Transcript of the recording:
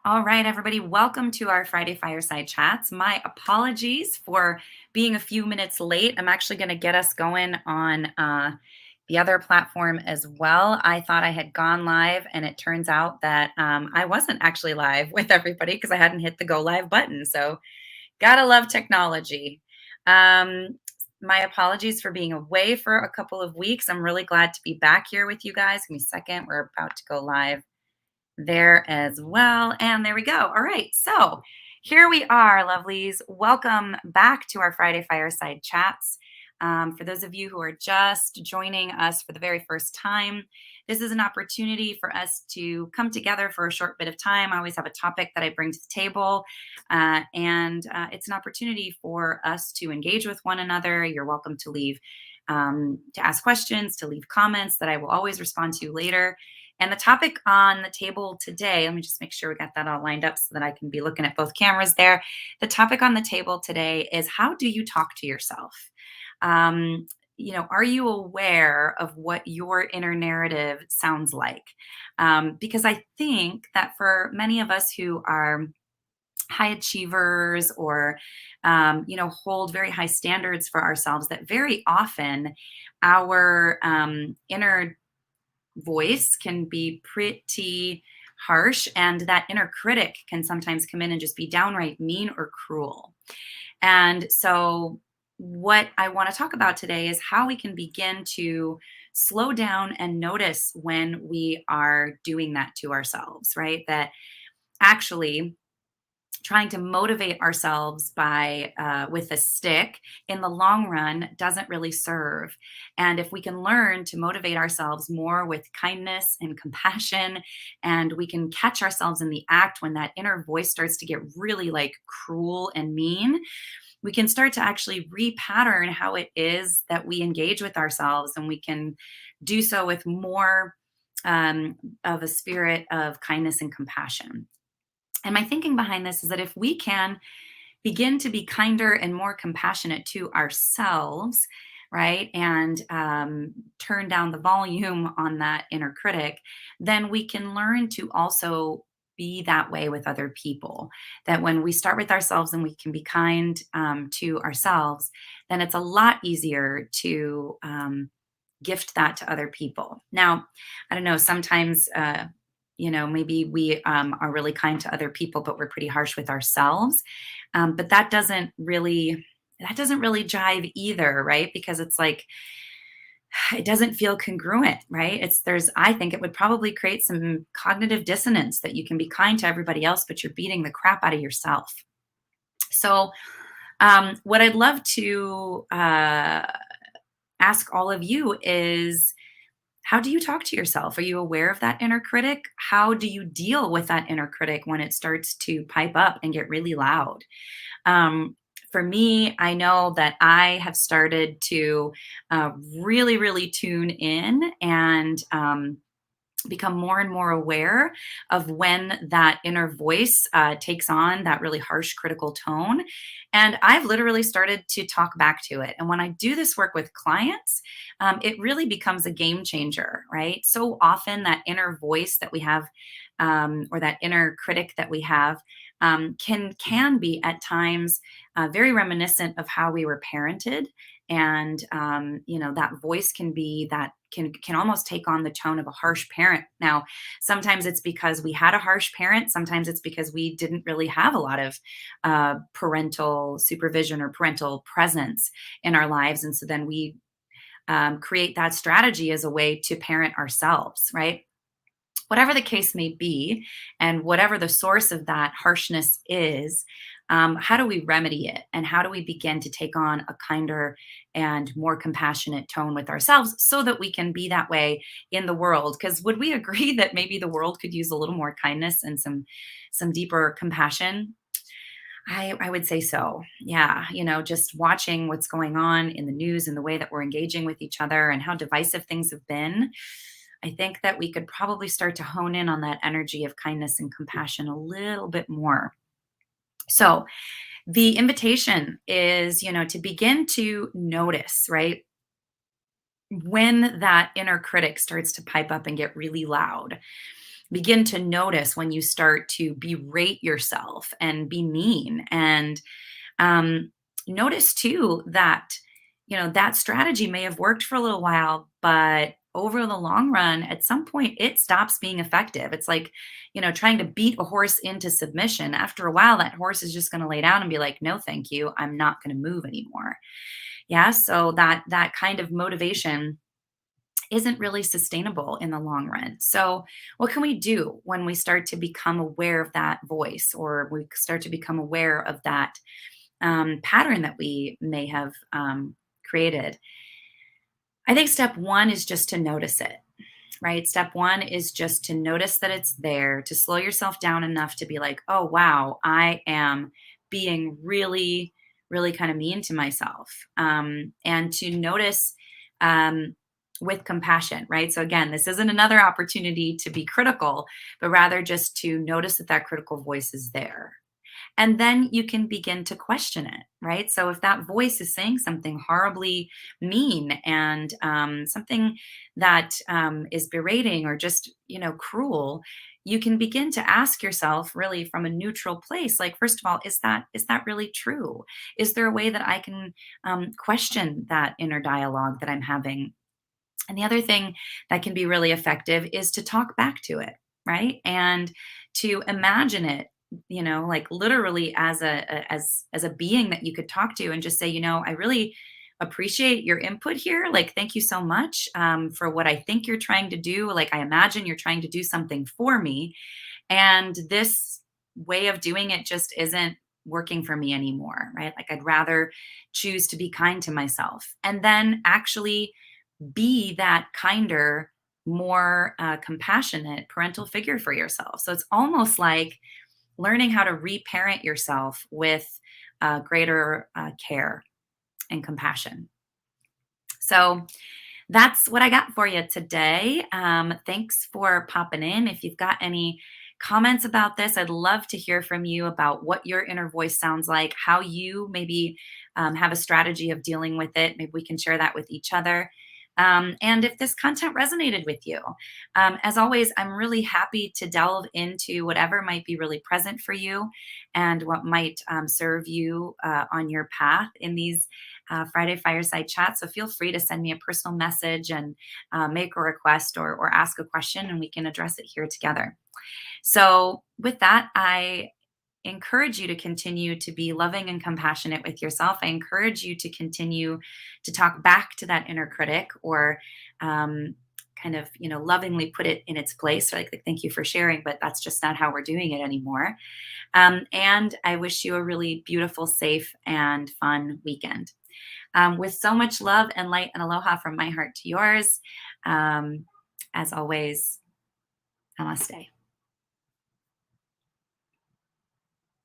All right, everybody, welcome to our Friday Fireside Chats. My apologies for being a few minutes late. I'm actually going to get us going on the other platform as well. I thought I had gone live, and it turns out that I wasn't actually live with everybody because I hadn't hit the go live button. So, gotta love technology. Um, my apologies for being away for a couple of weeks. I'm really glad to be back here with you guys. Give me a second. We're about to go live there as well. And there we go. All right. So here we are, lovelies. Welcome back to our Friday Fireside Chats. For those of you who are just joining us for the very first time, this is an opportunity for us to come together for a short bit of time. I always have a topic that I bring to the table, and it's an opportunity for us to engage with one another. You're welcome to leave, to ask questions, to leave comments that I will always respond to later. And the topic on the table today, let me just make sure we got that all lined up so that I can be looking at both cameras there. The topic on the table today is, how do you talk to yourself? Um, are you aware of what your inner narrative sounds like? Because I think that for many of us who are high achievers or hold very high standards for ourselves, that very often our inner voice can be pretty harsh, and that inner critic can sometimes come in and just be downright mean or cruel. And so what I want to talk about today is how we can begin to slow down and notice when we are doing that to ourselves, right? That actually trying to motivate ourselves by with a stick in the long run doesn't really serve. And if we can learn to motivate ourselves more with kindness and compassion, and we can catch ourselves in the act when that inner voice starts to get really like cruel and mean, we can start to actually repattern how it is that we engage with ourselves, and we can do so with more of a spirit of kindness and compassion. And my thinking behind this is that if we can begin to be kinder and more compassionate to ourselves, right, and turn down the volume on that inner critic, then we can learn to also be that way with other people. That when we start with ourselves and we can be kind to ourselves, then it's a lot easier to gift that to other people. Now, I don't know, sometimes, maybe we are really kind to other people, but we're pretty harsh with ourselves. But that doesn't really jive either, right? Because it's like, it doesn't feel congruent, right? I think it would probably create some cognitive dissonance that you can be kind to everybody else, but you're beating the crap out of yourself. So, what I'd love to ask all of you is, how do you talk to yourself? Are you aware of that inner critic? How do you deal with that inner critic when it starts to pipe up and get really loud? For me, I know that I have started to really, really tune in and become more and more aware of when that inner voice takes on that really harsh, critical tone. And I've literally started to talk back to it. And when I do this work with clients, it really becomes a game changer, right? So often that inner voice that we have, or that inner critic that we have, can be at times very reminiscent of how we were parented. And that voice can almost take on the tone of a harsh parent. Now, sometimes it's because we had a harsh parent. Sometimes it's because we didn't really have a lot of parental supervision or parental presence in our lives, and so then we create that strategy as a way to parent ourselves, right? Whatever the case may be, and whatever the source of that harshness is, how do we remedy it? And how do we begin to take on a kinder and more compassionate tone with ourselves so that we can be that way in the world? Because would we agree that maybe the world could use a little more kindness and some deeper compassion? I would say so. Yeah. Just watching what's going on in the news and the way that we're engaging with each other and how divisive things have been, I think that we could probably start to hone in on that energy of kindness and compassion a little bit more. So, the invitation is, to begin to notice, right? When that inner critic starts to pipe up and get really loud. begin to notice when you start to berate yourself and be mean. And um, notice too that, that strategy may have worked for a little while, but over the long run, at some point, it stops being effective. It's like, trying to beat a horse into submission. After a while, that horse is just going to lay down and be like, no, thank you. I'm not going to move anymore. Yeah. So that kind of motivation isn't really sustainable in the long run. So, what can we do when we start to become aware of that voice, or we start to become aware of that pattern that we may have created? I think step one is just to notice it, right? Step one is just to notice that it's there, to slow yourself down enough to be like, oh, wow, I am being really, really kind of mean to myself. And to notice with compassion, right? So, again, this isn't another opportunity to be critical, but rather just to notice that that critical voice is there. And then you can begin to question it, right? So if that voice is saying something horribly mean and something that is berating or just, cruel, you can begin to ask yourself really from a neutral place, like, first of all, is that really true? Is there a way that I can question that inner dialogue that I'm having? And the other thing that can be really effective is to talk back to it, right? And to imagine it, like literally as as a being that you could talk to and just say, I really appreciate your input here. Like, thank you so much for what I think you're trying to do. Like, I imagine you're trying to do something for me, and this way of doing it just isn't working for me anymore, right? Like, I'd rather choose to be kind to myself, and then actually be that kinder, more compassionate parental figure for yourself. So it's almost like learning how to reparent yourself with greater care and compassion. So that's what I got for you today. Thanks for popping in. If you've got any comments about this, I'd love to hear from you about what your inner voice sounds like, how you maybe have a strategy of dealing with it. Maybe we can share that with each other. And if this content resonated with you, as always, I'm really happy to delve into whatever might be really present for you and what might serve you on your path in these Friday Fireside chats. So feel free to send me a personal message and make a request or ask a question, and we can address it here together. So, with that, I encourage you to continue to be loving and compassionate with yourself. I encourage you to continue to talk back to that inner critic, or kind of, lovingly put it in its place. Like, thank you for sharing, but that's just not how we're doing it anymore. And I wish you a really beautiful, safe, and fun weekend. With so much love and light and aloha from my heart to yours. As always, namaste.